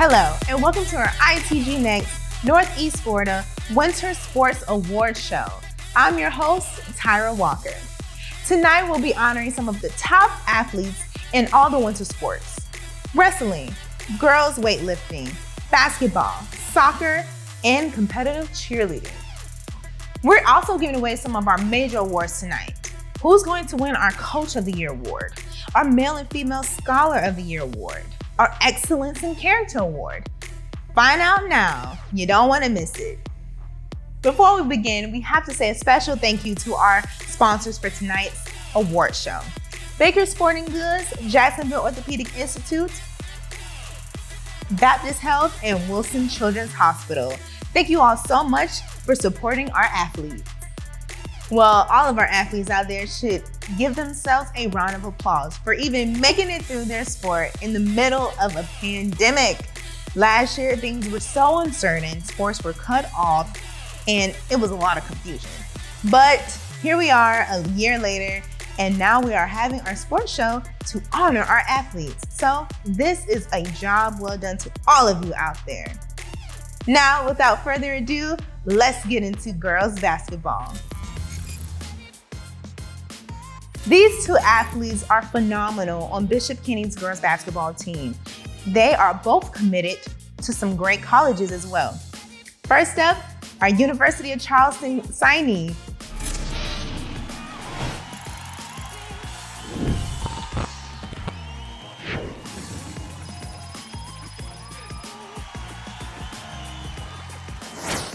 Hello, and welcome to our ITG Next Northeast Florida Winter Sports Award Show. I'm your host, Tyra Walker. Tonight, we'll be honoring some of the top athletes in all the winter sports: wrestling, girls weightlifting, basketball, soccer, and competitive cheerleading. We're also giving away some of our major awards tonight. Who's going to win our Coach of the Year award, our Male and Female Scholar of the Year award, our Excellence in Character award? Find out now. You don't want to miss it. Before we begin, we have to say a special thank you to our sponsors for tonight's award show: Baker Sporting Goods, Jacksonville Orthopaedic Institute, Baptist Health, and Wilson Children's Hospital. Thank you all so much for supporting our athletes. Well, all of our athletes out there should give themselves a round of applause for even making it through their sport in the middle of a pandemic. Last year, things were so uncertain, sports were cut off, and it was a lot of confusion. But here we are a year later, and now we are having our sports show to honor our athletes. So this is a job well done to all of you out there. Now, without further ado, let's get into girls basketball. These two athletes are phenomenal on Bishop Kenny's girls basketball team. They are both committed to some great colleges as well. First up, our University of Charleston signee,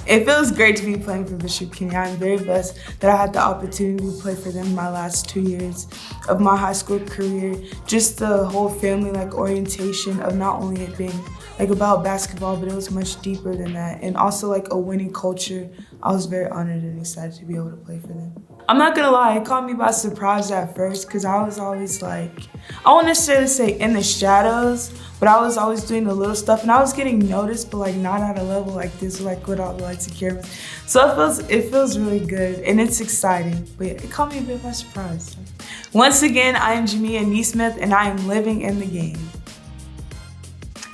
It feels great to be playing for Bishop Kenny. I'm very blessed that I had the opportunity to play for them my last 2 years of my high school career. Just the whole family orientation of not only it being about basketball, but it was much deeper than that. And also a winning culture. I was very honored and excited to be able to play for them. I'm not gonna lie, it caught me by surprise at first because I was always I won't necessarily say in the shadows, but I was always doing the little stuff and I was getting noticed, but not at a level like this, without the lights and cameras. So it feels really good and it's exciting, but it caught me a bit by surprise. Once again, I am Jamia Neesmith and I am living in the game.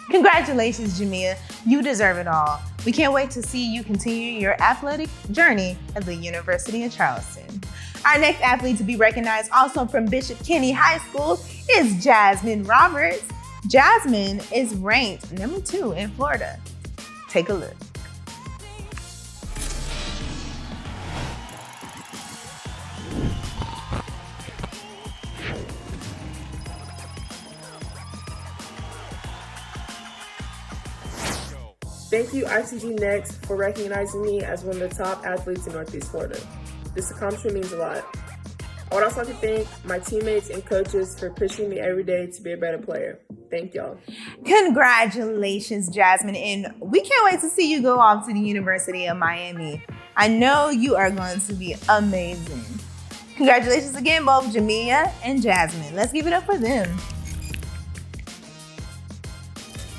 Congratulations, Jamia. You deserve it all. We can't wait to see you continue your athletic journey at the University of Charleston. Our next athlete to be recognized, also from Bishop Kenny High School, is Jasmine Roberts. Jasmine is ranked number 2 in Florida. Take a look. Thank you, ITG Next, for recognizing me as one of the top athletes in Northeast Florida. This accomplishment means a lot. I would also like to thank my teammates and coaches for pushing me every day to be a better player. Thank y'all. Congratulations, Jasmine, and we can't wait to see you go off to the University of Miami. I know you are going to be amazing. Congratulations again, both Jamia and Jasmine. Let's give it up for them.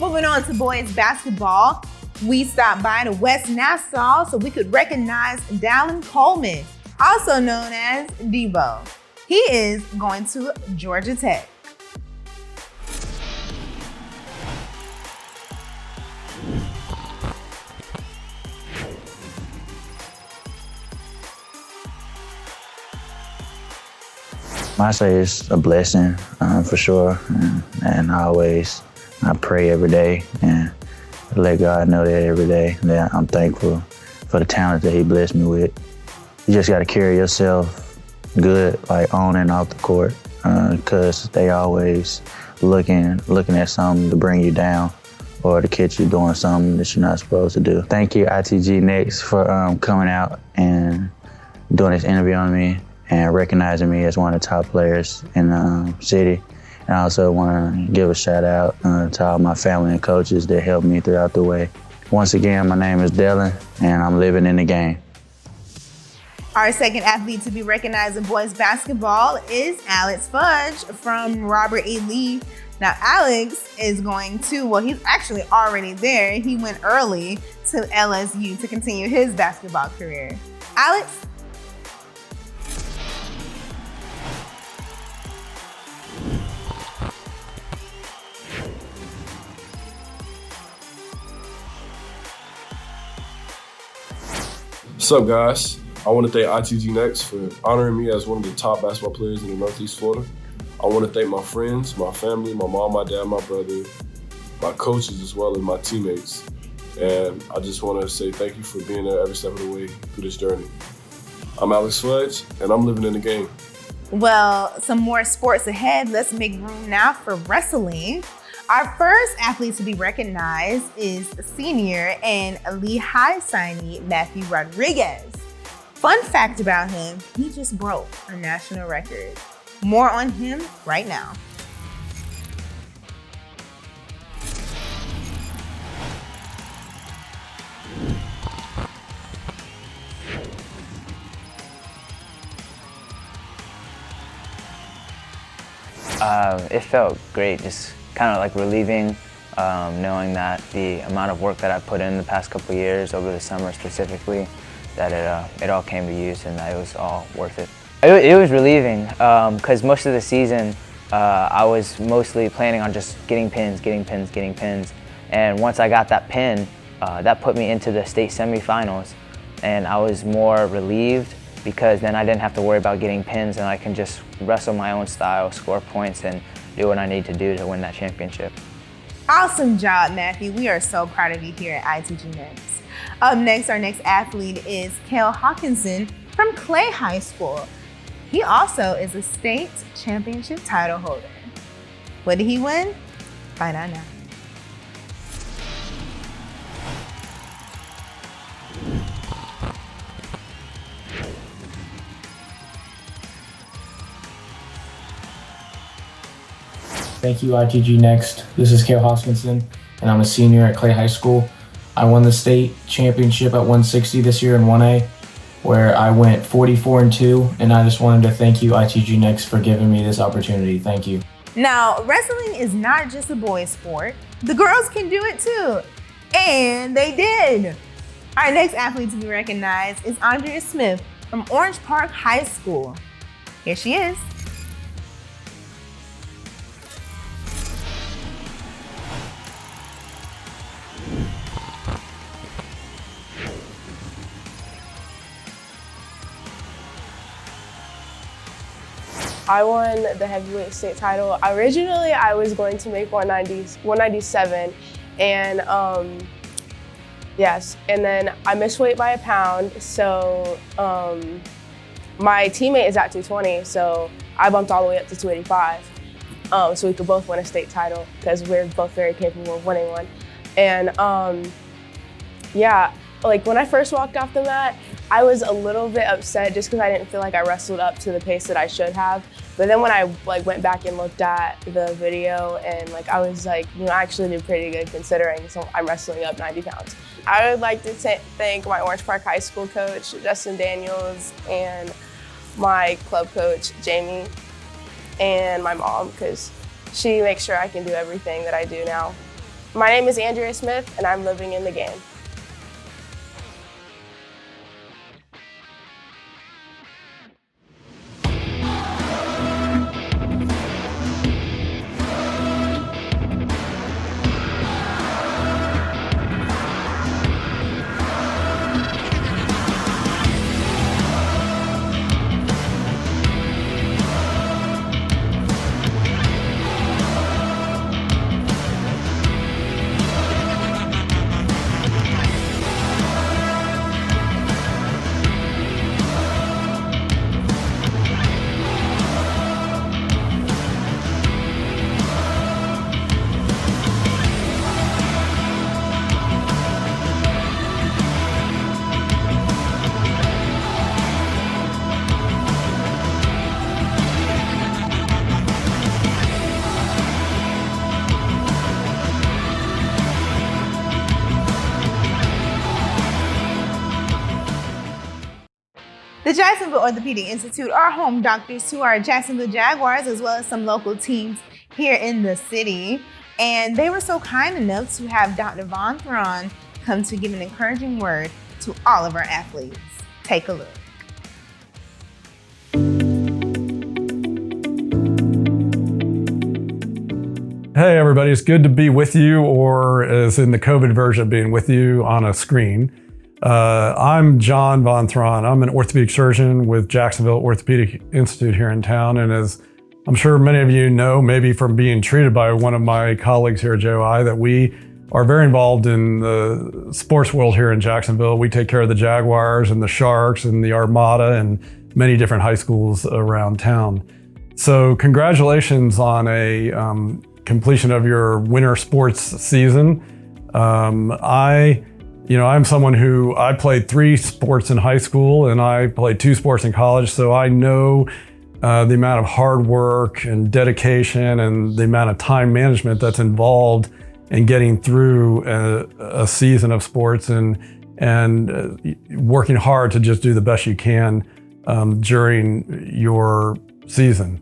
Moving on to boys basketball, we stopped by to West Nassau so we could recognize Dallin Coleman, also known as Debo. He is going to Georgia Tech. I say it's a blessing for sure, and I pray every day and let God know that every day that I'm thankful for the talent that He blessed me with. You just got to carry yourself good, on and off the court, because they always looking at something to bring you down or to catch you doing something that you're not supposed to do. Thank you, ITG Next, for coming out and doing this interview on me and recognizing me as one of the top players in the city. And I also want to give a shout out to all my family and coaches that helped me throughout the way. Once again, my name is Dylan, and I'm living in the game. Our second athlete to be recognized in boys basketball is Alex Fudge from Robert E. Lee. Now, Alex is going to, he's actually already there. He went early to LSU to continue his basketball career. Alex? What's up, guys? I want to thank ITG Next for honoring me as one of the top basketball players in the Northeast Florida. I want to thank my friends, my family, my mom, my dad, my brother, my coaches, as well as my teammates. And I just want to say thank you for being there every step of the way through this journey. I'm Alex Fudge, and I'm living in the game. Well, some more sports ahead. Let's make room now for wrestling. Our first athlete to be recognized is senior and Lehigh signee Matthew Rodriguez. Fun fact about him, he just broke a national record. More on him right now. It felt great, just kind of like relieving, knowing that the amount of work that I put in the past couple of years, over the summer specifically, that it all came to use and that it was all worth it. It was relieving because most of the season I was mostly planning on just getting pins. And once I got that pin, that put me into the state semifinals, and I was more relieved because then I didn't have to worry about getting pins and I can just wrestle my own style, score points, and do what I need to do to win that championship. Awesome job, Matthew. We are so proud of you here at ITG Next. Up next, our next athlete is Kale Hawkinson from Clay High School. He also is a state championship title holder. What did he win? Find out now. Thank you, ITG Next. This is Kale Hawkinson, and I'm a senior at Clay High School. I won the state championship at 160 this year in 1A, where I went 44-2, and I just wanted to thank you, ITG Next, for giving me this opportunity. Thank you. Now, wrestling is not just a boys' sport. The girls can do it too, and they did. Our next athlete to be recognized is Andrea Smith from Orange Park High School. Here she is. I won the heavyweight state title. Originally, I was going to make 197, and yes, and then I missed weight by a pound, so my teammate is at 220, so I bumped all the way up to 285, so we could both win a state title because we're both very capable of winning one. And yeah, like when I first walked off the mat, I was a little bit upset just because I didn't feel like I wrestled up to the pace that I should have. But then when I went back and looked at the video, and I was like, I actually did pretty good considering, so I'm wrestling up 90 pounds. I would like to thank my Orange Park High School coach, Justin Daniels, and my club coach, Jamie, and my mom, because she makes sure I can do everything that I do now. My name is Andrea Smith, and I'm living in the game. The Jacksonville Orthopaedic Institute are home doctors to our Jacksonville Jaguars, as well as some local teams here in the city. And they were so kind enough to have Dr. Thron come to give an encouraging word to all of our athletes. Take a look. Hey everybody, it's good to be with you, or as in the COVID version, being with you on a screen. I'm John von Thron. I'm an orthopedic surgeon with Jacksonville Orthopaedic Institute here in town. And as I'm sure many of you know, maybe from being treated by one of my colleagues here at JOI, that we are very involved in the sports world here in Jacksonville. We take care of the Jaguars and the Sharks and the Armada and many different high schools around town. So congratulations on a completion of your winter sports season. I'm someone who, I played 3 sports in high school and I played 2 sports in college, so I know the amount of hard work and dedication and the amount of time management that's involved in getting through a season of sports and working hard to just do the best you can during your season.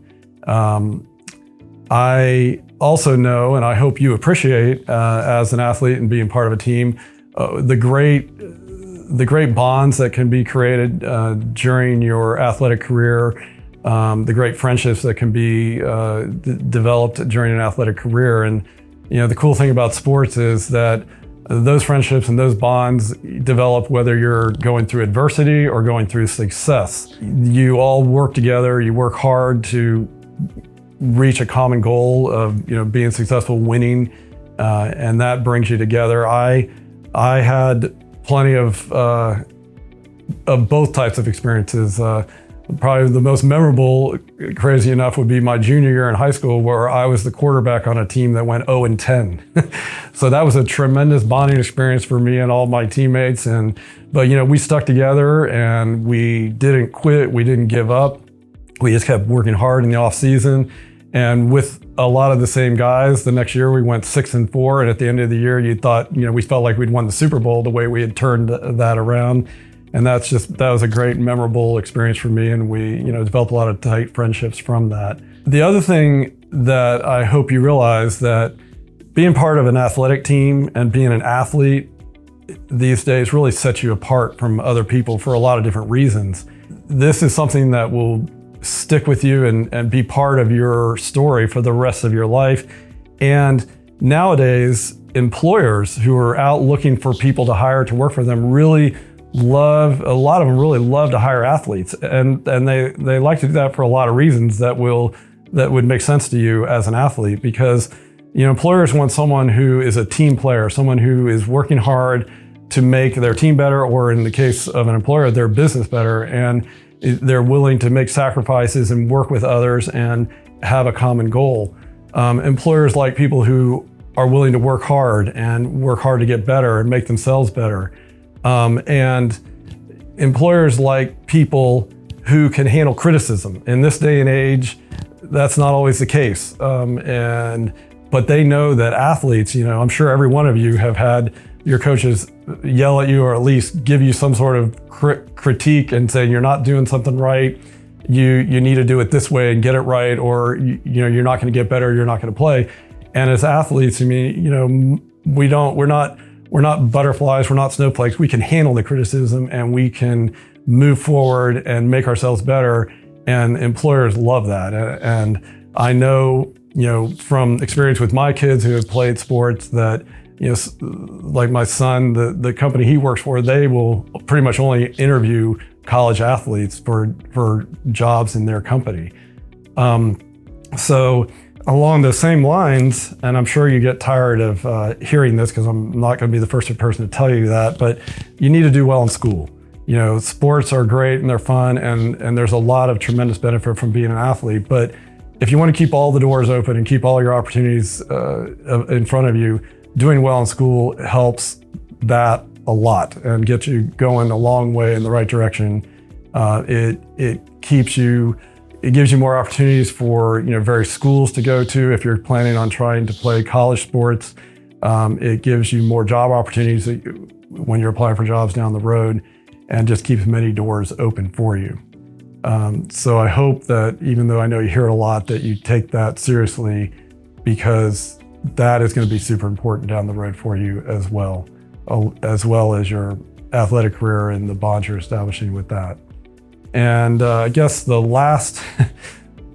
I also know, and I hope you appreciate as an athlete and being part of a team, the great bonds that can be created during your athletic career, the great friendships that can be developed during an athletic career. And the cool thing about sports is that those friendships and those bonds develop whether you're going through adversity or going through success. You all work together, you work hard to reach a common goal of being successful, winning, and that brings you together. I had plenty of both types of experiences. Probably the most memorable, crazy enough, would be my junior year in high school, where I was the quarterback on a team that went 0-10. So that was a tremendous bonding experience for me and all my teammates. But we stuck together and we didn't quit. We didn't give up. We just kept working hard in the off season. And with a lot of the same guys, the next year we went 6-4. And at the end of the year, you thought, we felt like we'd won the Super Bowl the way we had turned that around. And that was a great, memorable experience for me. And we, developed a lot of tight friendships from that. The other thing that I hope you realize, that being part of an athletic team and being an athlete these days really sets you apart from other people for a lot of different reasons. This is something that will stick with you and be part of your story for the rest of your life. And nowadays, employers who are out looking for people to hire to work for them a lot of them really love to hire athletes. And they like to do that for a lot of reasons that would make sense to you as an athlete, because employers want someone who is a team player, someone who is working hard to make their team better, or in the case of an employer, their business better. And they're willing to make sacrifices and work with others and have a common goal. Employers like people who are willing to work hard to get better and make themselves better. And employers like people who can handle criticism. In this day and age, that's not always the case. But they know that athletes, I'm sure every one of you have had your coaches yell at you, or at least give you some sort of critique and say you're not doing something right. You need to do it this way and get it right, or you're not going to get better. You're not going to play. And as athletes, we're not butterflies. We're not snowflakes. We can handle the criticism and we can move forward and make ourselves better. And employers love that. And I know, from experience with my kids who have played sports, that like my son, the company he works for, they will pretty much only interview college athletes for jobs in their company. So along the same lines, and I'm sure you get tired of hearing this because I'm not going to be the first person to tell you that, but you need to do well in school. Sports are great and they're fun, and there's a lot of tremendous benefit from being an athlete. But if you want to keep all the doors open and keep all your opportunities in front of you, doing well in school helps that a lot and gets you going a long way in the right direction. It gives you more opportunities for various schools to go to if you're planning on trying to play college sports. It gives you more job opportunities when you're applying for jobs down the road, and just keeps many doors open for you. So I hope that, even though I know you hear it a lot, that you take that seriously, because that is going to be super important down the road for you as well as your athletic career and the bonds you're establishing with that. And I guess the last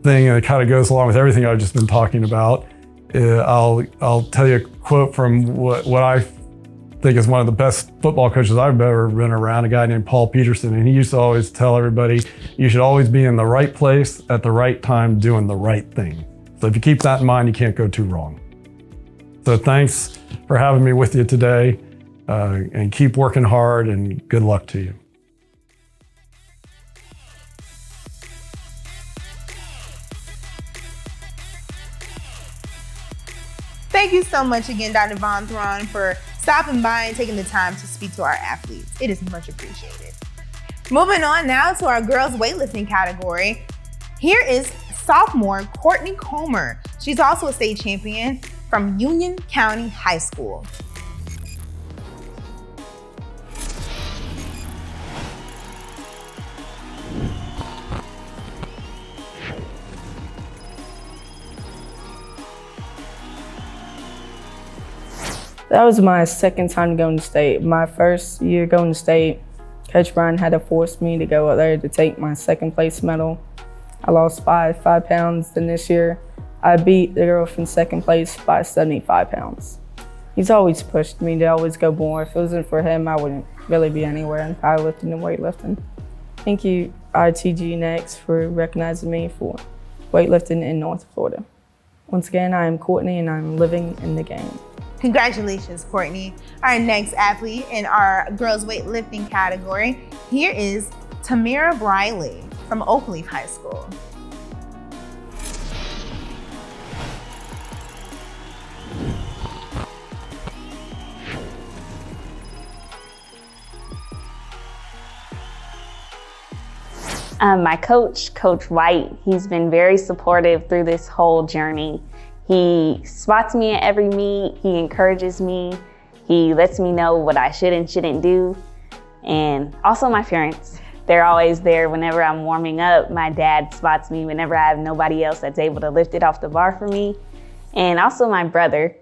thing that kind of goes along with everything I've just been talking about, I'll tell you a quote from what I think is one of the best football coaches I've ever been around, a guy named Paul Peterson. And he used to always tell everybody, you should always be in the right place at the right time doing the right thing. So if you keep that in mind, you can't go too wrong. So thanks for having me with you today, and keep working hard, and good luck to you. Thank you so much again, Dr. Von Thron, for stopping by and taking the time to speak to our athletes. It is much appreciated. Moving on now to our girls weightlifting category. Here is sophomore Courtney Comer. She's also a state champion from Union County High School. That was my second time going to state. My first year going to state, Coach Brian had to force me to go up there to take my second place medal. I lost 5 pounds, and this year I beat the girl from second place by 75 pounds. He's always pushed me to always go more. If it wasn't for him, I wouldn't really be anywhere in powerlifting and weightlifting. Thank you, ITG Next, for recognizing me for weightlifting in North Florida. Once again, I am Courtney, and I'm living in the game. Congratulations, Courtney. Our next athlete in our girls weightlifting category, here is Tamira Briley from Oakleaf High School. My coach, Coach White, he's been very supportive through this whole journey. He spots me at every meet, he encourages me, he lets me know what I should and shouldn't do. And also my parents, they're always there whenever I'm warming up. My dad spots me whenever I have nobody else that's able to lift it off the bar for me. And also my brother,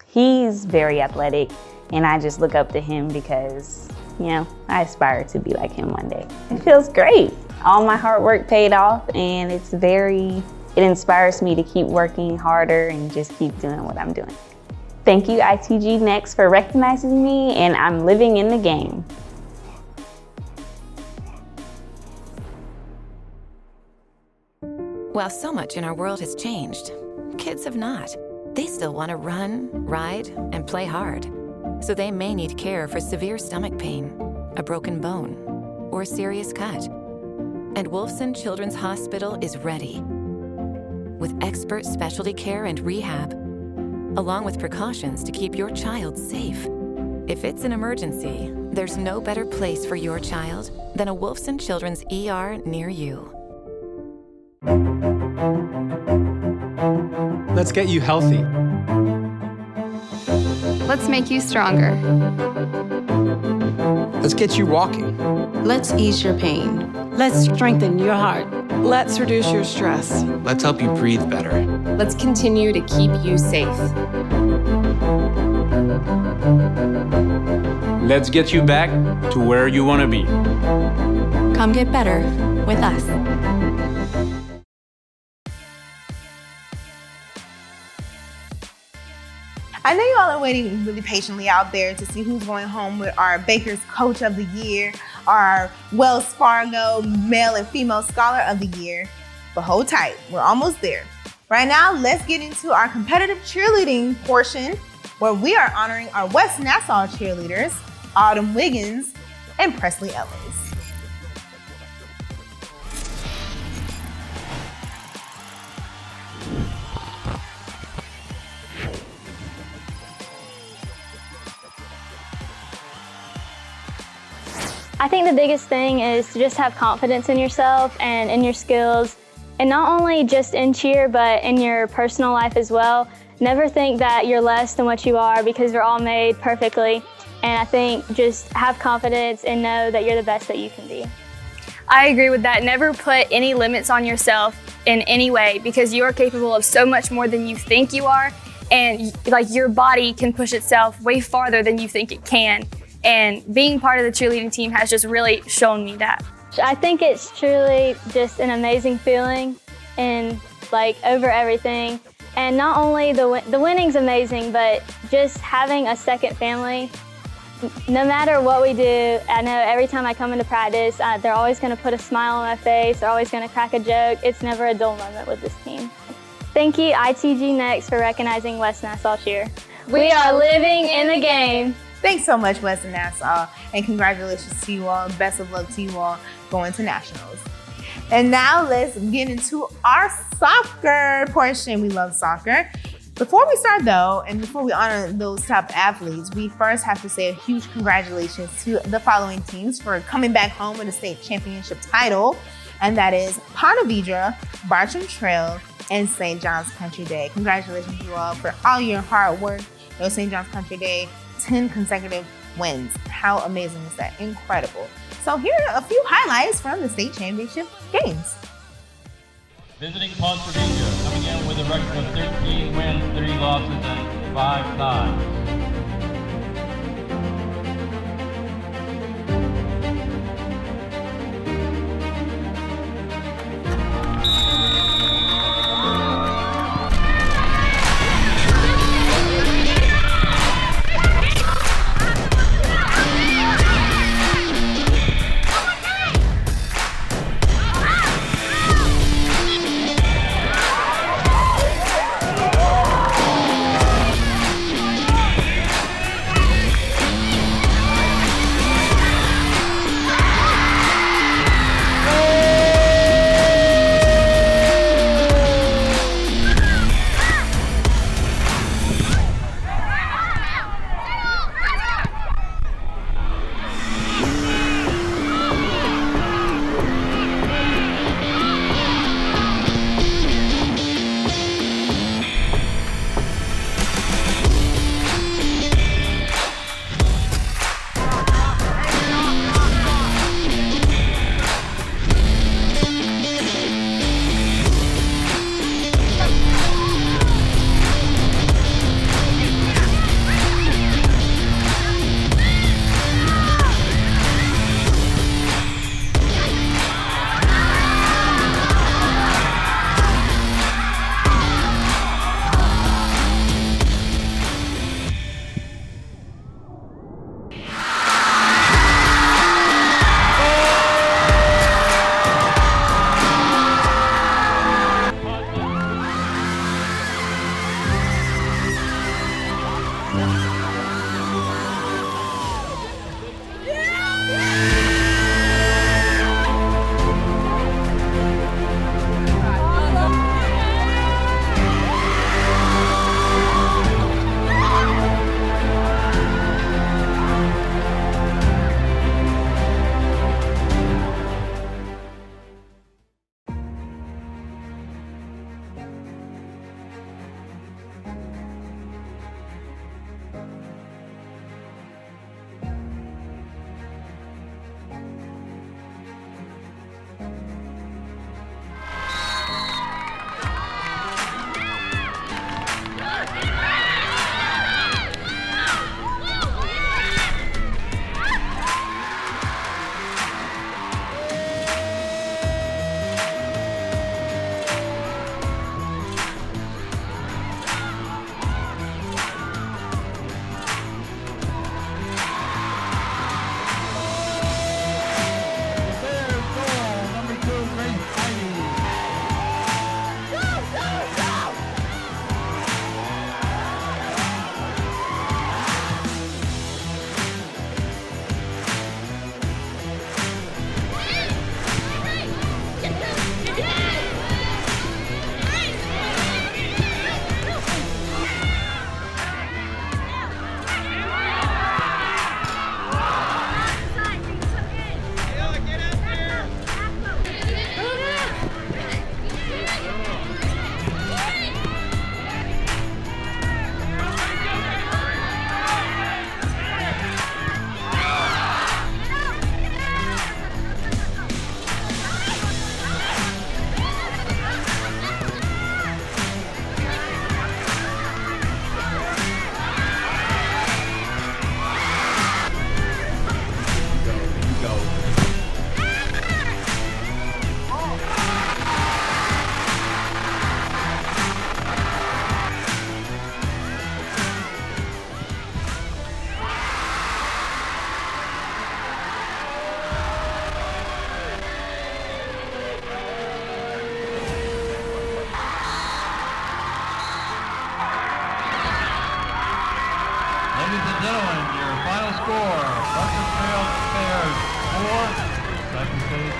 he's very athletic, and I just look up to him because, you know, I aspire to be like him one day. It feels great. All my hard work paid off, and it inspires me to keep working harder and just keep doing what I'm doing. Thank you, ITG Next, for recognizing me, and I'm living in the game. While so much in our world has changed, kids have not. They still want to run, ride, and play hard. So they may need care for severe stomach pain, a broken bone, or a serious cut. And Wolfson Children's Hospital is ready, with expert specialty care and rehab, along with precautions to keep your child safe. If it's an emergency, there's no better place for your child than a Wolfson Children's ER near you. Let's get you healthy. Let's make you stronger. Let's get you walking. Let's ease your pain. Let's strengthen your heart. Let's reduce your stress. Let's help you breathe better. Let's continue to keep you safe. Let's get you back to where you want to be. Come get better with us. I know you all are waiting really patiently out there to see who's going home with our Baker's Coach of the Year, our Wells Fargo Male and Female Scholar of the Year. But hold tight, we're almost there. Right now, let's get into our competitive cheerleading portion, where we are honoring our West Nassau cheerleaders, Autumn Wiggins and Presley Ellis. I think the biggest thing is to just have confidence in yourself and in your skills, and not only just in cheer, but in your personal life as well. Never think that you're less than what you are, because we're all made perfectly. And I think just have confidence and know that you're the best that you can be. I agree with that. Never put any limits on yourself in any way, because you are capable of so much more than you think you are. And like, your body can push itself way farther than you think it can. And being part of the cheerleading team has just really shown me that. I think it's truly just an amazing feeling, and like over everything. And not only the winning's amazing, but just having a second family. No matter what we do, I know every time I come into practice, they're always going to put a smile on my face. They're always going to crack a joke. It's never a dull moment with this team. Thank you, ITG Next, for recognizing West Nassau Cheer. We are living in the game. Thanks so much, West Nassau, and congratulations to you all. Best of luck to you all going to nationals. And now let's get into our soccer portion. We love soccer. Before we start though, and before we honor those top athletes, we first have to say a huge congratulations to the following teams for coming back home with a state championship title, and that is Ponte Vedra, Bartram Trail, and St. John's Country Day. Congratulations to you all for all your hard work. Those St. John's Country Day, 10 consecutive wins. How amazing is that? Incredible. So here are a few highlights from the state championship games. Visiting Ponte Vedra, coming in with a record of 13 wins, 3 losses, and 5 ties. Ladies and gentlemen, your final score, Buster Trail Bears 4, second place.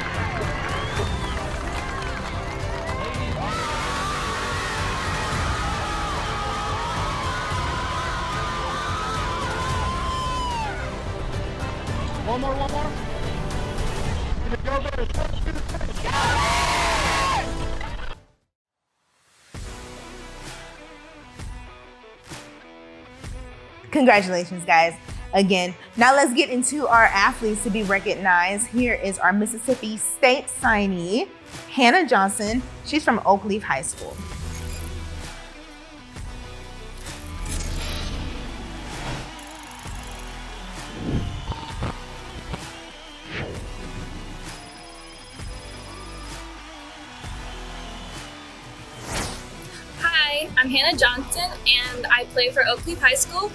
One more. Go Bears, let's do the finish. Congratulations, guys. Again, now let's get into our athletes to be recognized. Here is our Mississippi State signee, Hannah Johnson. She's from Oakleaf High School. Hi, I'm Hannah Johnson and I play for Oakleaf High School.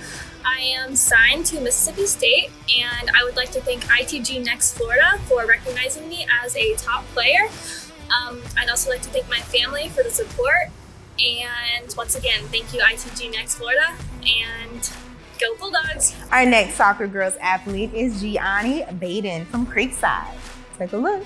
I am signed to Mississippi State and I would like to thank ITG Next Florida for recognizing me as a top player. I'd also like to thank my family for the support, and once again, thank you ITG Next Florida, and go Bulldogs! Our next soccer girls athlete is Gianni Baden from Creekside. Take a look.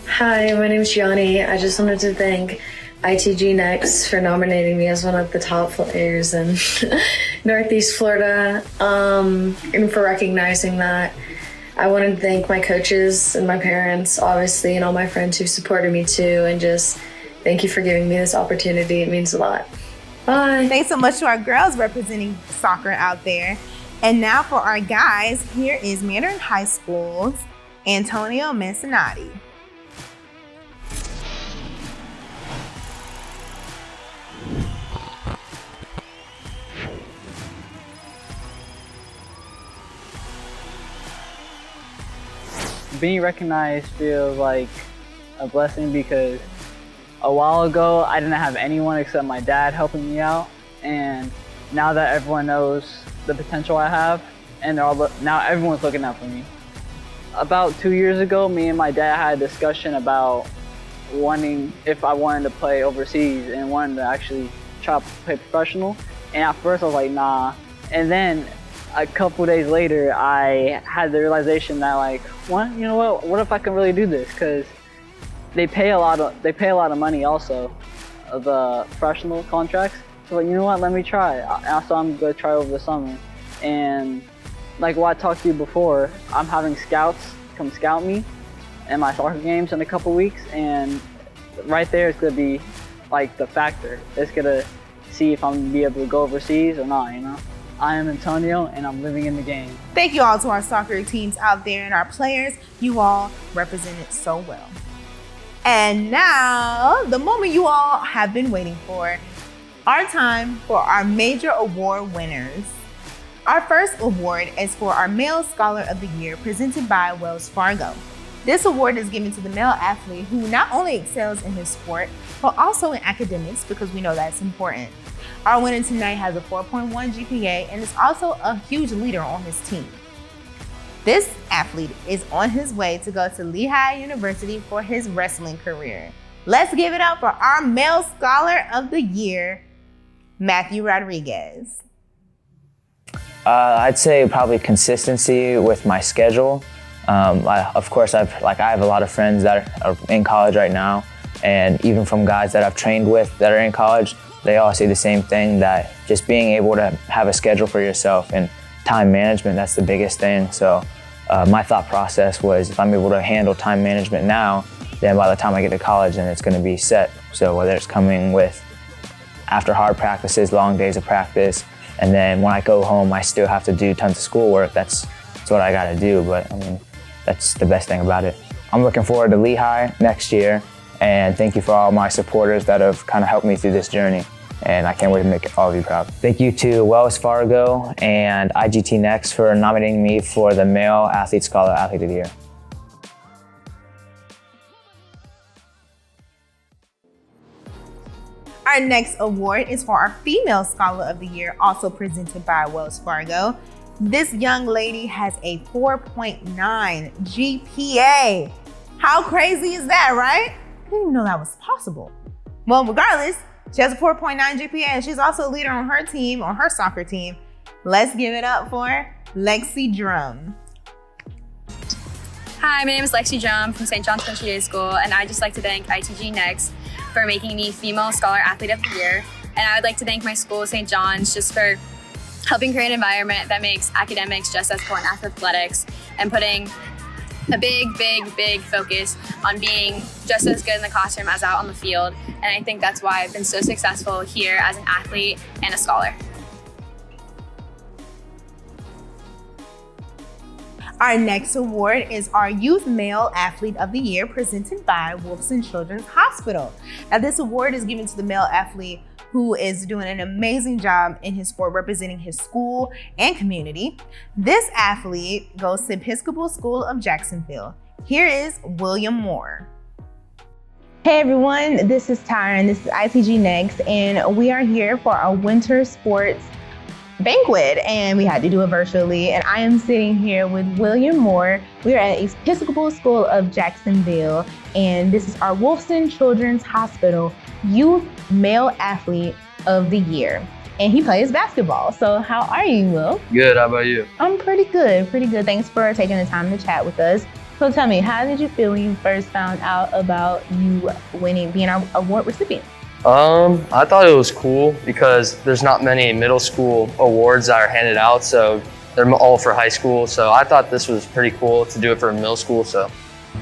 Hi, my name is Gianni. I just wanted to thank ITG Next for nominating me as one of the top players in Northeast Florida, and for recognizing that. I wanted to thank my coaches and my parents, obviously, and all my friends who supported me too, and just thank you for giving me this opportunity. It means a lot. Bye. Thanks so much to our girls representing soccer out there. And now for our guys, here is Mandarin High School's Antonio Mancinati. Being recognized feels like a blessing because a while ago I didn't have anyone except my dad helping me out, and now that everyone knows the potential I have, and now everyone's looking out for me. About 2 years ago, me and my dad had a discussion about if I wanted to play overseas and wanted to actually try to play professional, and at first I was like, nah, and then a couple days later, I had the realization that what if I can really do this? Because they pay a lot of money also, the professional contracts. So you know what? Let me try. So I'm gonna try over the summer. And like what I talked to you before, I'm having scouts come scout me in my soccer games in a couple weeks, and right there it's gonna be like the factor. It's gonna see if I'm gonna be able to go overseas or not. I am Antonio, and I'm living in the game. Thank you all to our soccer teams out there and our players. You all represented so well. And now, the moment you all have been waiting for, our time for our major award winners. Our first award is for our Male Scholar of the Year, presented by Wells Fargo. This award is given to the male athlete who not only excels in his sport, but also in academics, because we know that's important. Our winner tonight has a 4.1 GPA and is also a huge leader on his team. This athlete is on his way to go to Lehigh University for his wrestling career. Let's give it up for our Male Scholar of the Year, Matthew Rodriguez. I'd say probably consistency with my schedule. Of course, I have a lot of friends that are in college right now, and even from guys that I've trained with that are in college, they all say the same thing, that just being able to have a schedule for yourself and time management, that's the biggest thing. So my thought process was, if I'm able to handle time management now, then by the time I get to college, then it's gonna be set. So whether it's coming with after hard practices, long days of practice, and then when I go home, I still have to do tons of schoolwork. That's what I gotta do, but I mean, that's the best thing about it. I'm looking forward to Lehigh next year, and thank you for all my supporters that have kind of helped me through this journey, and I can't wait to make all of you proud. Thank you to Wells Fargo and IGT Next for nominating me for the Male Athlete Scholar Athlete of the Year. Our next award is for our Female Scholar of the Year, also presented by Wells Fargo. This young lady has a 4.9 GPA. How crazy is that, right? I didn't even know that was possible. Well, regardless, she has a 4.9 GPA and she's also a leader on her team, on her soccer team. Let's give it up for Lexie Jones. Hi, my name is Lexie Jones from St. John's Country Day School, and I'd just like to thank ITG Next for making me Female Scholar Athlete of the Year. And I would like to thank my school, St. John's, just for helping create an environment that makes academics just as important as athletics and putting a big focus on being just as good in the classroom as out on the field. And I think that's why I've been so successful here as an athlete and a scholar. Our next award is our Youth Male Athlete of the Year, presented by Wolfson Children's Hospital. Now, this award is given to the male athlete who is doing an amazing job in his sport, representing his school and community. This athlete goes to Episcopal School of Jacksonville. Here is William Moore. Hey everyone, this is Tyra and this is ITG Next, and we are here for our winter sports banquet, and we had to do it virtually. And I am sitting here with William Moore. We are at Episcopal School of Jacksonville, and this is our Wolfson Children's Hospital Youth Male Athlete of the Year. And he plays basketball. So how are you, Will? Good, how about you? I'm pretty good. Thanks for taking the time to chat with us. So tell me, how did you feel when you first found out about you being our award recipient? I thought it was cool because there's not many middle school awards that are handed out, so they're all for high school. So I thought this was pretty cool to do it for middle school. So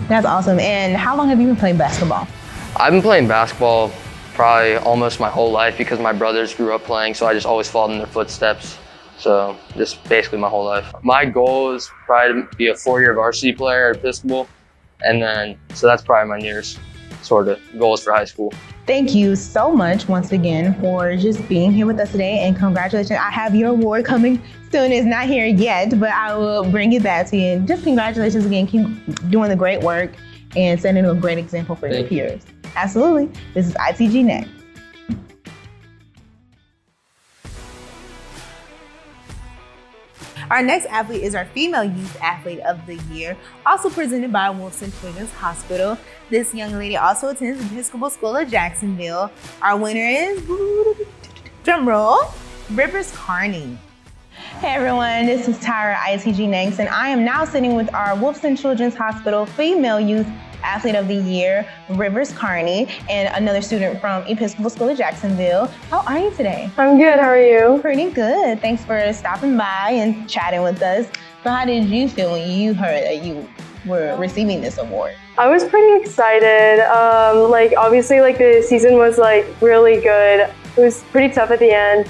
that's awesome. And how long have you been playing basketball? I've been playing basketball probably almost my whole life because my brothers grew up playing, so I just always followed in their footsteps. So just basically my whole life. My goal is probably to be a 4-year varsity player at Episcopal, and then so that's probably my nearest sort of goals for high school. Thank you so much once again for just being here with us today, and congratulations. I have your award coming soon. It's not here yet, but I will bring it back to you. And just congratulations again. Keep doing the great work and setting a great example for your peers. Absolutely. This is ITG Next. Our next athlete is our Female Youth Athlete of the Year, also presented by Wolfson Children's Hospital. This young lady also attends the Episcopal School of Jacksonville. Our winner is, drumroll, Rivers Carney. Hey everyone, this is Tyra, ITG Next, and I am now sitting with our Wolfson Children's Hospital Female Youth Athlete of the Year, Rivers Carney, and another student from Episcopal School of Jacksonville. How are you today? I'm good, how are you? Pretty good. Thanks for stopping by and chatting with us. So how did you feel when you heard that you were receiving this award? I was pretty excited. Obviously the season was really good. It was pretty tough at the end.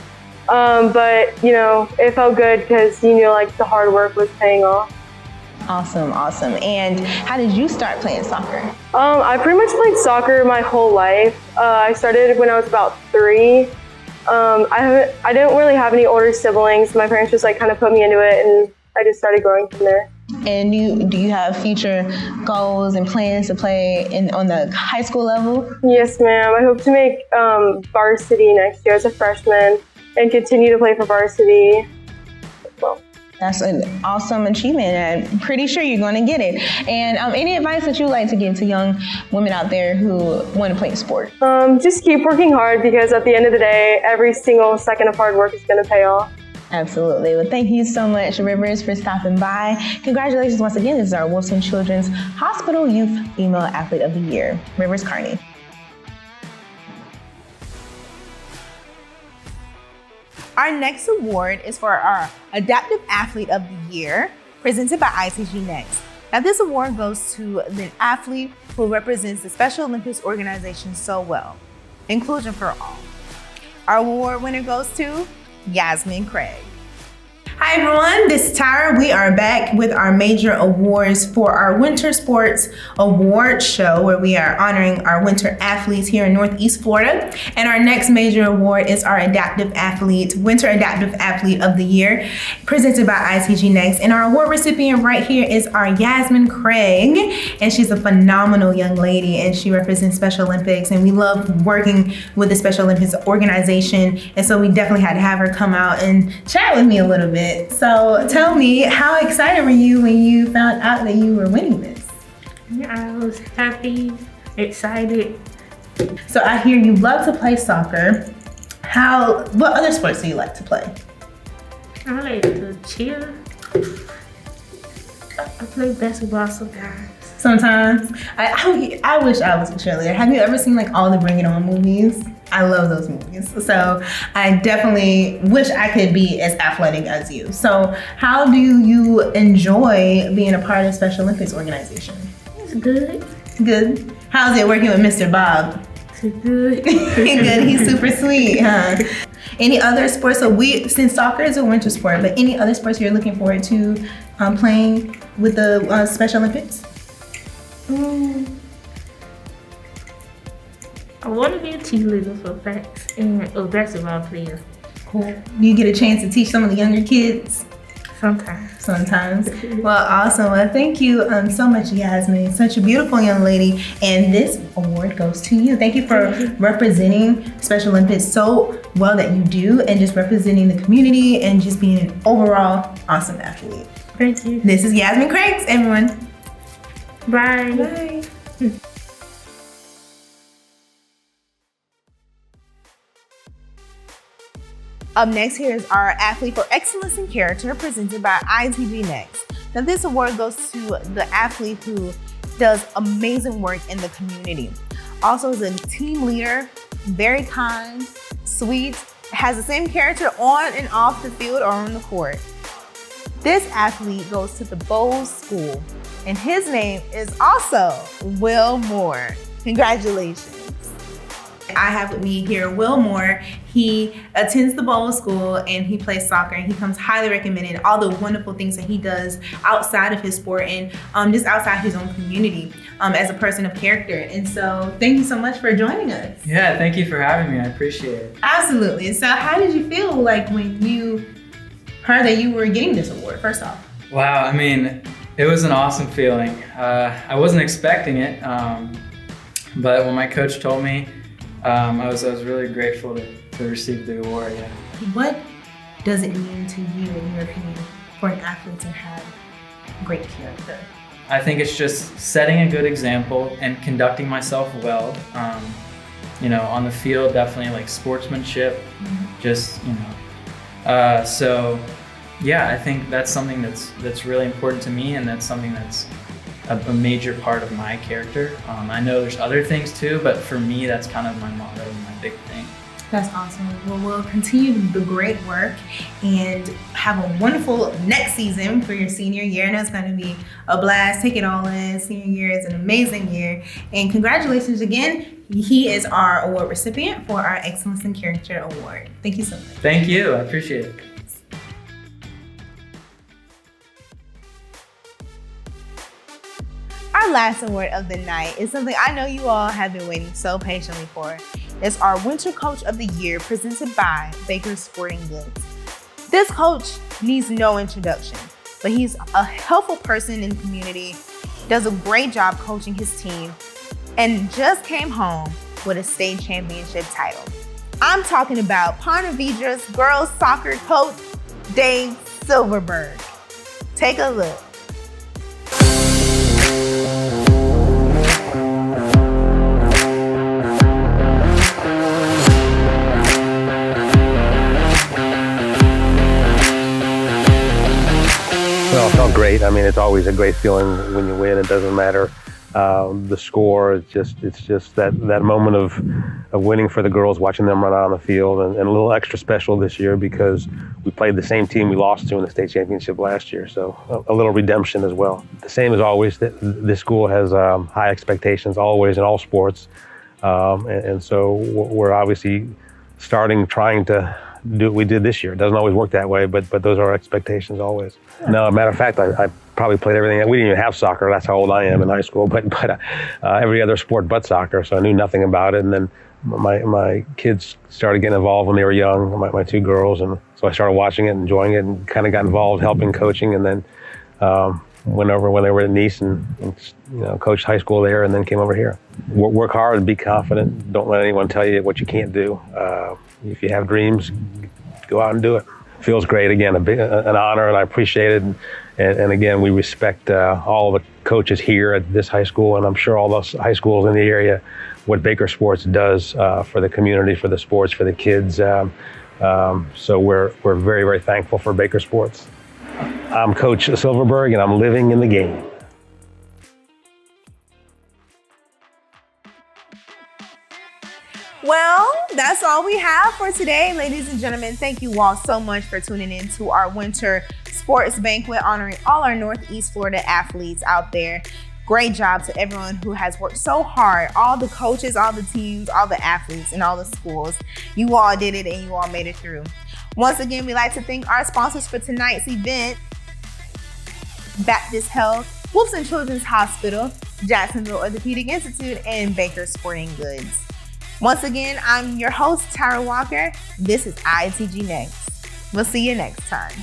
But it felt good because the hard work was paying off. Awesome. And how did you start playing soccer? I pretty much played soccer my whole life. I started when I was about 3. I didn't really have any older siblings. My parents just kind of put me into it, and I just started growing from there. And do you have future goals and plans to play on the high school level? Yes, ma'am. I hope to make varsity next year as a freshman and continue to play for varsity. Well, that's an awesome achievement. I'm pretty sure you're going to get it. And any advice that you'd like to give to young women out there who want to play sport? Just keep working hard, because at the end of the day, every single second of hard work is going to pay off. Absolutely. Well, thank you so much, Rivers, for stopping by. Congratulations once again. This is our Wolfson Children's Hospital Youth Female Athlete of the Year, Rivers Carney. Our next award is for our Adaptive Athlete of the Year, presented by ITG Next. Now, this award goes to the athlete who represents the Special Olympics organization so well. Inclusion for all. Our award winner goes to Yasmin Craig. Hi everyone, this is Tyra. We are back with our major awards for our Winter Sports Award Show, where we are honoring our winter athletes here in Northeast Florida. And our next major award is our Adaptive Athlete, Winter Adaptive Athlete of the Year, presented by ITG Next. And our award recipient right here is our Yasmin Craig. And she's a phenomenal young lady, and she represents Special Olympics. And we love working with the Special Olympics organization. And so we definitely had to have her come out and chat with me a little bit. it. So tell me, how excited were you when you found out that you were winning this? I was happy, excited. So I hear you love to play soccer. What other sports do you like to play? I like to cheer. I play basketball sometimes. Sometimes. I wish I was a cheerleader. Have you ever seen like all the Bring It On movies? I love those movies. So I definitely wish I could be as athletic as you. So how do you enjoy being a part of Special Olympics organization? It's good. Good. How's it working with Mr. Bob? It's good. Good. He's super sweet, huh? Any other sports? So since soccer is a winter sport, but any other sports you're looking forward to playing with the Special Olympics? I want to be a cheerleader for facts and a basketball player. Cool. You get a chance to teach some of the younger kids? Sometimes. Well, awesome. Well, thank you so much, Yasmin. Such a beautiful young lady. And this award goes to you. Thank you for representing Special Olympics so well that you do, and just representing the community and just being an overall awesome athlete. Thank you. This is Yasmin Cranks, everyone. Bye. Bye. Up next, here is our Athlete for Excellence in Character, presented by ITG Next. Now, this award goes to the athlete who does amazing work in the community. Also is a team leader, very kind, sweet, has the same character on and off the field or on the court. This athlete goes to the Bowles School, and his name is also Will Moore. Congratulations. I have with me here Will Moore. He attends the Bowles School and he plays soccer, and he comes highly recommended, all the wonderful things that he does outside of his sport and just outside his own community as a person of character. And so thank you so much for joining us. Yeah, thank you for having me. I appreciate it. Absolutely. So how did you feel like when you heard that you were getting this award, first off? Wow, I mean, it was an awesome feeling. I wasn't expecting it, but when my coach told me, I was really grateful to receive the award. Yeah. What does it mean to you, in your opinion, for an athlete to have great character? I think it's just setting a good example and conducting myself well. On the field, definitely like sportsmanship. Just so yeah, I think that's something that's really important to me, and that's something that's a major part of my character. I know there's other things too, but for me, that's kind of my motto and my big thing. That's awesome. Well, we'll continue the great work and have a wonderful next season for your senior year. I know it's going to be a blast. Take it all in. Senior year is an amazing year. And congratulations again. He is our award recipient for our Excellence in Character Award. Thank you so much. Thank you. I appreciate it. Our last award of the night is something I know you all have been waiting so patiently for. It's our Winter Coach of the Year, presented by Baker's Sporting Goods. This coach needs no introduction, but he's a helpful person in the community, does a great job coaching his team, and just came home with a state championship title. I'm talking about Ponte Vedra's girls soccer coach, Dave Silverberg. Take a look. Well, it felt great. I mean, it's always a great feeling when you win. It doesn't matter the score. It's just that moment of winning for the girls, watching them run out on the field, and a little extra special this year because we played the same team we lost to in the state championship last year. So a little redemption as well. The same as always, this school has high expectations always in all sports, and so we're obviously trying to do what we did this year. It doesn't always work that way, but those are our expectations always. No, matter of fact, I probably played everything. We didn't even have soccer. That's how old I am in high school, but every other sport but soccer, so I knew nothing about it. And then my kids started getting involved when they were young, my two girls, and so I started watching it, enjoying it, and kind of got involved helping coaching, and then went over when they were at Nice and coached high school there, and then came over here. Work hard, be confident. Don't let anyone tell you what you can't do. If you have dreams, go out and do it. feels great. Again, an honor, and I appreciate it. And again, we respect all the coaches here at this high school, and I'm sure all those high schools in the area, what Baker Sports does for the community, for the sports, for the kids. So we're very, very thankful for Baker Sports. I'm Coach Silverberg, and I'm living in the game. Well, that's all we have for today, ladies and gentlemen. Thank you all so much for tuning in to our winter sports banquet honoring all our Northeast Florida athletes out there. Great job to everyone who has worked so hard, all the coaches, all the teams, all the athletes, and all the schools. You all did it and you all made it through. Once again, we'd like to thank our sponsors for tonight's event: Baptist Health, Wolfson Children's Hospital, Jacksonville Orthopaedic Institute, and Baker Sporting Goods. Once again, I'm your host, Tyra Walker. This is ITG Next. We'll see you next time.